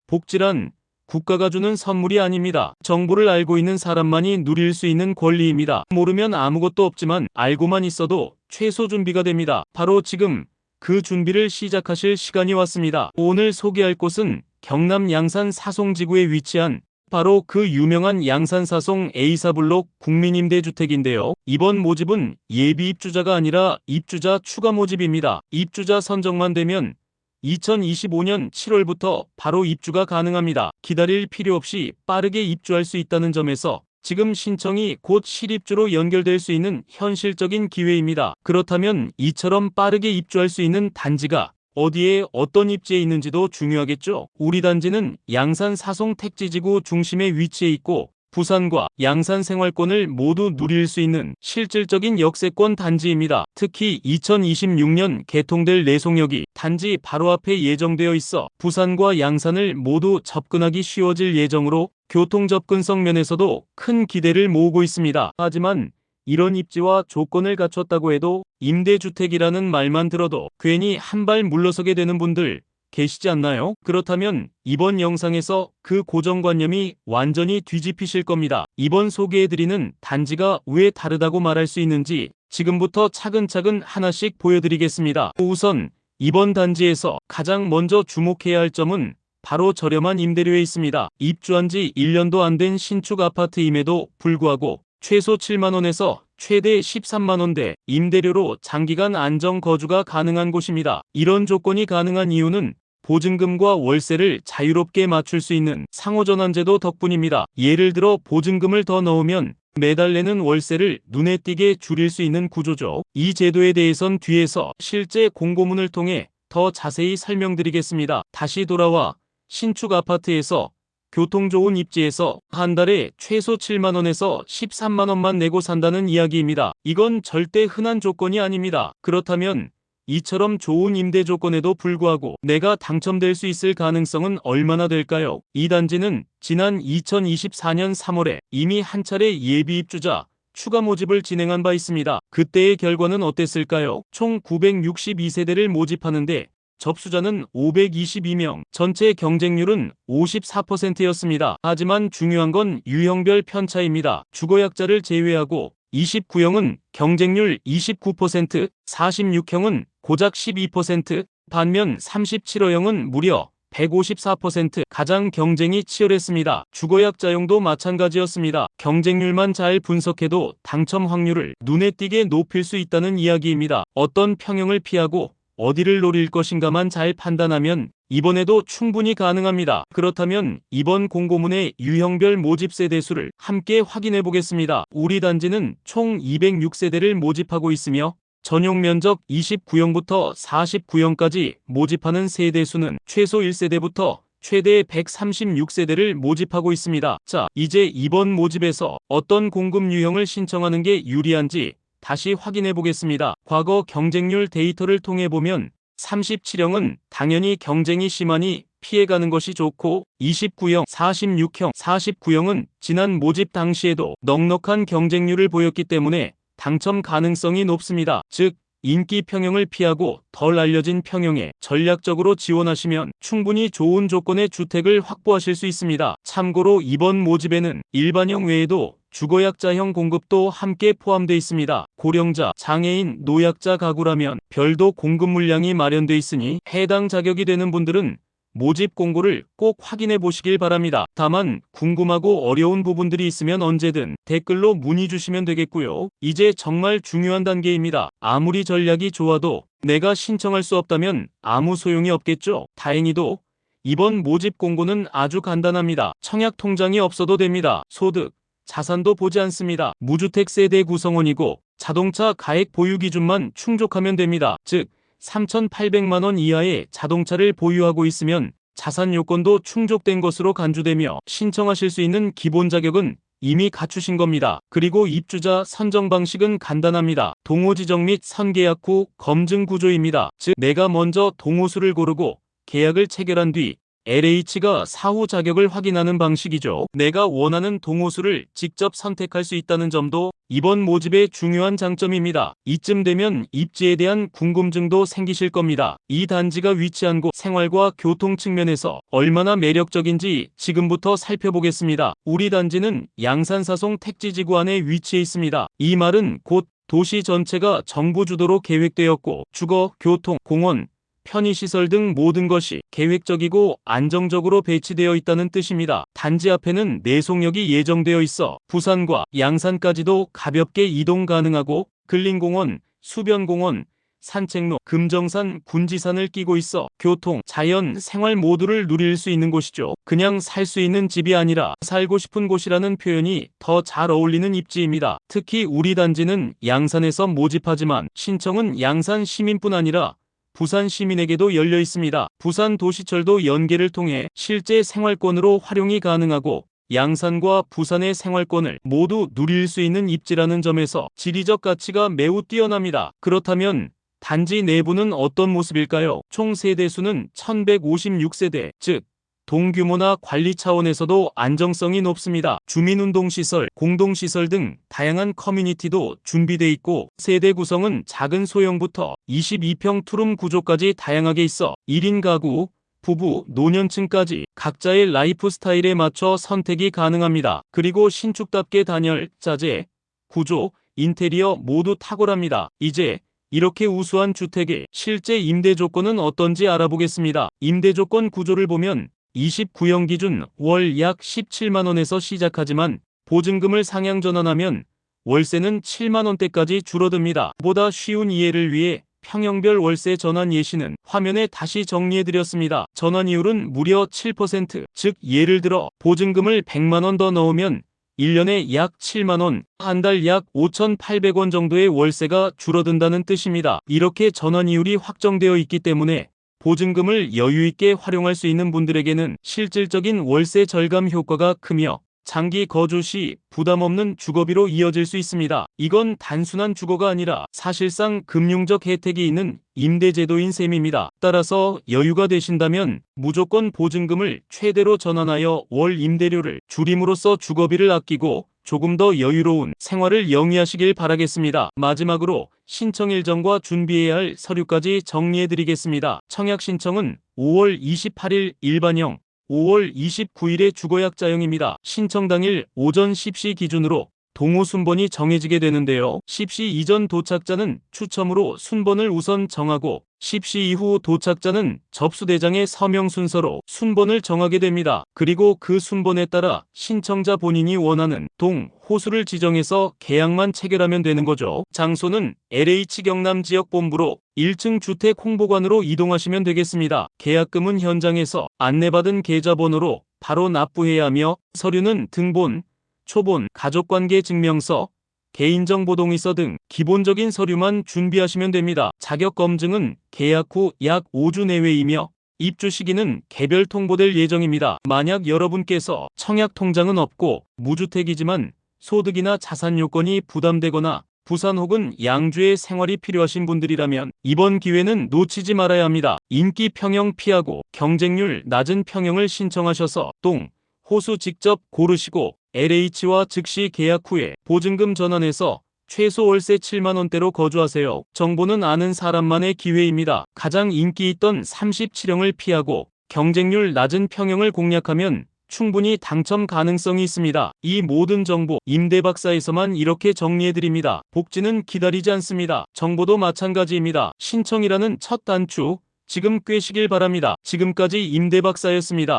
복지란 국가가 주는 선물이 아닙니다. 정보를 알고 있는 사람만이 누릴 수 있는 권리입니다. 모르면 아무것도 없지만 알고만 있어도 최소 준비가 됩니다. 바로 지금 그 준비를 시작하실 시간이 왔습니다. 오늘 소개할 곳은 경남 양산 사송지구에 위치한 바로 그 유명한 양산 사송 A사블록 국민임대주택인데요. 이번 모집은 예비 입주자가 아니라 입주자 추가 모집입니다. 입주자 선정만 되면 2025년 7월부터 바로 입주가 가능합니다. 기다릴 필요 없이 빠르게 입주할 수 있다는 점에서 지금 신청이 곧 실입주로 연결될 수 있는 현실적인 기회입니다. 그렇다면 이처럼 빠르게 입주할 수 있는 단지가 어디에 어떤 입지에 있는지도 중요하겠죠. 우리 단지는 양산 사송 택지지구 중심에 위치해 있고 부산과 양산 생활권을 모두 누릴 수 있는 실질적인 역세권 단지입니다. 특히 2026년 개통될 내송역이 단지 바로 앞에 예정되어 있어 부산과 양산을 모두 접근하기 쉬워질 예정으로 교통 접근성 면에서도 큰 기대를 모으고 있습니다. 하지만 이런 입지와 조건을 갖췄다고 해도 임대주택이라는 말만 들어도 괜히 한 발 물러서게 되는 분들 계시지 않나요? 그렇다면 이번 영상에서 그 고정관념이 완전히 뒤집히실 겁니다. 이번 소개해드리는 단지가 왜 다르다고 말할 수 있는지 지금부터 차근차근 하나씩 보여드리겠습니다. 우선 이번 단지에서 가장 먼저 주목해야 할 점은 바로 저렴한 임대료에 있습니다. 입주한 지 1년도 안 된 신축 아파트임에도 불구하고 최소 7만원에서 최대 13만원대 임대료로 장기간 안정 거주가 가능한 곳입니다. 이런 조건이 가능한 이유는 보증금과 월세를 자유롭게 맞출 수 있는 상호전환제도 덕분입니다. 예를 들어 보증금을 더 넣으면 매달 내는 월세를 눈에 띄게 줄일 수 있는 구조죠. 이 제도에 대해선 뒤에서 실제 공고문을 통해 더 자세히 설명드리겠습니다. 다시 돌아와 신축 아파트에서 교통 좋은 입지에서 한 달에 최소 7만원에서 13만원만 내고 산다는 이야기입니다. 이건 절대 흔한 조건이 아닙니다. 그렇다면 이처럼 좋은 임대 조건에도 불구하고 내가 당첨될 수 있을 가능성은 얼마나 될까요? 이 단지는 지난 2024년 3월에 이미 한 차례 예비 입주자 추가 모집을 진행한 바 있습니다. 그때의 결과는 어땠을까요? 총 962세대를 모집하는데 접수자는 522명, 전체 경쟁률은 54%였습니다. 하지만 중요한 건 유형별 편차입니다. 주거약자를 제외하고 29형은 경쟁률 29%, 46형은 고작 12%, 반면 37호형은 무려 154%, 가장 경쟁이 치열했습니다. 주거약자용도 마찬가지였습니다. 경쟁률만 잘 분석해도 당첨 확률을 눈에 띄게 높일 수 있다는 이야기입니다. 어떤 평형을 피하고 어디를 노릴 것인가만 잘 판단하면 이번에도 충분히 가능합니다. 그렇다면 이번 공고문의 유형별 모집 세대 수를 함께 확인해 보겠습니다. 우리 단지는 총 206세대를 모집하고 있으며 전용 면적 29형부터 49형까지 모집하는 세대 수는 최소 1세대부터 최대 136세대를 모집하고 있습니다. 자, 이제 이번 모집에서 어떤 공급 유형을 신청하는 게 유리한지 다시 확인해 보겠습니다. 과거 경쟁률 데이터를 통해 보면 37형은 당연히 경쟁이 심하니 피해가는 것이 좋고 29형, 46형, 49형은 지난 모집 당시에도 넉넉한 경쟁률을 보였기 때문에 당첨 가능성이 높습니다. 즉, 인기 평형을 피하고 덜 알려진 평형에 전략적으로 지원하시면 충분히 좋은 조건의 주택을 확보하실 수 있습니다. 참고로 이번 모집에는 일반형 외에도 주거약자형 공급도 함께 포함되어 있습니다. 고령자, 장애인, 노약자 가구라면 별도 공급 물량이 마련되어 있으니 해당 자격이 되는 분들은 모집 공고를 꼭 확인해 보시길 바랍니다. 다만 궁금하고 어려운 부분들이 있으면 언제든 댓글로 문의 주시면 되겠고요. 이제 정말 중요한 단계입니다. 아무리 전략이 좋아도 내가 신청할 수 없다면 아무 소용이 없겠죠. 다행히도 이번 모집 공고는 아주 간단합니다. 청약 통장이 없어도 됩니다. 소득, 자산도 보지 않습니다. 무주택 세대 구성원이고 자동차 가액 보유 기준만 충족하면 됩니다. 즉 3,800만원 이하의 자동차를 보유하고 있으면 자산 요건도 충족된 것으로 간주되며 신청하실 수 있는 기본 자격은 이미 갖추신 겁니다. 그리고 입주자 선정 방식은 간단합니다. 동호 지정 및 선계약 후 검증 구조입니다. 즉 내가 먼저 동호수를 고르고 계약을 체결한 뒤 LH가 사후 자격을 확인하는 방식이죠. 내가 원하는 동호수를 직접 선택할 수 있다는 점도 이번 모집의 중요한 장점입니다. 이쯤 되면 입지에 대한 궁금증도 생기실 겁니다. 이 단지가 위치한 곳, 생활과 교통 측면에서 얼마나 매력적인지 지금부터 살펴보겠습니다. 우리 단지는 양산사송 택지지구 안에 위치해 있습니다. 이 말은 곧 도시 전체가 정부 주도로 계획되었고 주거, 교통, 공원, 편의시설 등 모든 것이 계획적이고 안정적으로 배치되어 있다는 뜻입니다. 단지 앞에는 내송역이 예정되어 있어 부산과 양산까지도 가볍게 이동 가능하고 근린공원, 수변공원, 산책로, 금정산, 군지산을 끼고 있어 교통, 자연, 생활 모두를 누릴 수 있는 곳이죠. 그냥 살 수 있는 집이 아니라 살고 싶은 곳이라는 표현이 더 잘 어울리는 입지입니다. 특히 우리 단지는 양산에서 모집하지만 신청은 양산 시민뿐 아니라 부산 시민에게도 열려 있습니다. 부산 도시철도 연계를 통해 실제 생활권으로 활용이 가능하고 양산과 부산의 생활권을 모두 누릴 수 있는 입지라는 점에서 지리적 가치가 매우 뛰어납니다. 그렇다면 단지 내부는 어떤 모습일까요? 총 세대수는 1156세대, 즉 동규모나 관리 차원에서도 안정성이 높습니다. 주민운동시설, 공동시설 등 다양한 커뮤니티도 준비돼 있고 세대 구성은 작은 소형부터 22평 투룸 구조까지 다양하게 있어 1인 가구, 부부, 노년층까지 각자의 라이프 스타일에 맞춰 선택이 가능합니다. 그리고 신축답게 단열, 자재, 구조, 인테리어 모두 탁월합니다. 이제 이렇게 우수한 주택의 실제 임대 조건은 어떤지 알아보겠습니다. 임대 조건 구조를 보면 29형 기준 월 약 17만원에서 시작하지만 보증금을 상향 전환하면 월세는 7만원대까지 줄어듭니다. 보다 쉬운 이해를 위해 평형별 월세 전환 예시는 화면에 다시 정리해드렸습니다. 전환 이율은 무려 7%, 즉 예를 들어 보증금을 100만원 더 넣으면 1년에 약 7만원, 한 달 약 5,800원 정도의 월세가 줄어든다는 뜻입니다. 이렇게 전환 이율이 확정되어 있기 때문에 보증금을 여유있게 활용할 수 있는 분들에게는 실질적인 월세 절감 효과가 크며 장기 거주 시 부담 없는 주거비로 이어질 수 있습니다. 이건 단순한 주거가 아니라 사실상 금융적 혜택이 있는 임대제도인 셈입니다. 따라서 여유가 되신다면 무조건 보증금을 최대로 전환하여 월 임대료를 줄임으로써 주거비를 아끼고 조금 더 여유로운 생활을 영위하시길 바라겠습니다. 마지막으로 신청 일정과 준비해야 할 서류까지 정리해드리겠습니다. 청약 신청은 5월 28일 일반형, 5월 29일에 주거약자형입니다. 신청 당일 오전 10시 기준으로 동호 순번이 정해지게 되는데요. 10시 이전 도착자는 추첨으로 순번을 우선 정하고 10시 이후 도착자는 접수대장의 서명 순서로 순번을 정하게 됩니다. 그리고 그 순번에 따라 신청자 본인이 원하는 동, 호수를 지정해서 계약만 체결하면 되는 거죠. 장소는 LH 경남지역본부로 1층 주택 홍보관으로 이동하시면 되겠습니다. 계약금은 현장에서 안내받은 계좌번호로 바로 납부해야 하며 서류는 등본, 초본, 가족관계 증명서, 개인정보 동의서 등 기본적인 서류만 준비하시면 됩니다. 자격검증은 계약 후 약 5주 내외이며 입주 시기는 개별 통보될 예정입니다. 만약 여러분께서 청약 통장은 없고 무주택이지만 소득이나 자산 요건이 부담되거나 부산 혹은 양주에 생활이 필요하신 분들이라면 이번 기회는 놓치지 말아야 합니다. 인기 평형 피하고 경쟁률 낮은 평형을 신청하셔서 동, 호수 직접 고르시고 LH와 즉시 계약 후에 보증금 전환해서 최소 월세 7만원대로 거주하세요. 정보는 아는 사람만의 기회입니다. 가장 인기 있던 37형을 피하고 경쟁률 낮은 평형을 공략하면 충분히 당첨 가능성이 있습니다. 이 모든 정보 임대박사에서만 이렇게 정리해드립니다. 복지는 기다리지 않습니다. 정보도 마찬가지입니다. 신청이라는 첫 단추 지금 꿰시길 바랍니다. 지금까지 임대박사였습니다.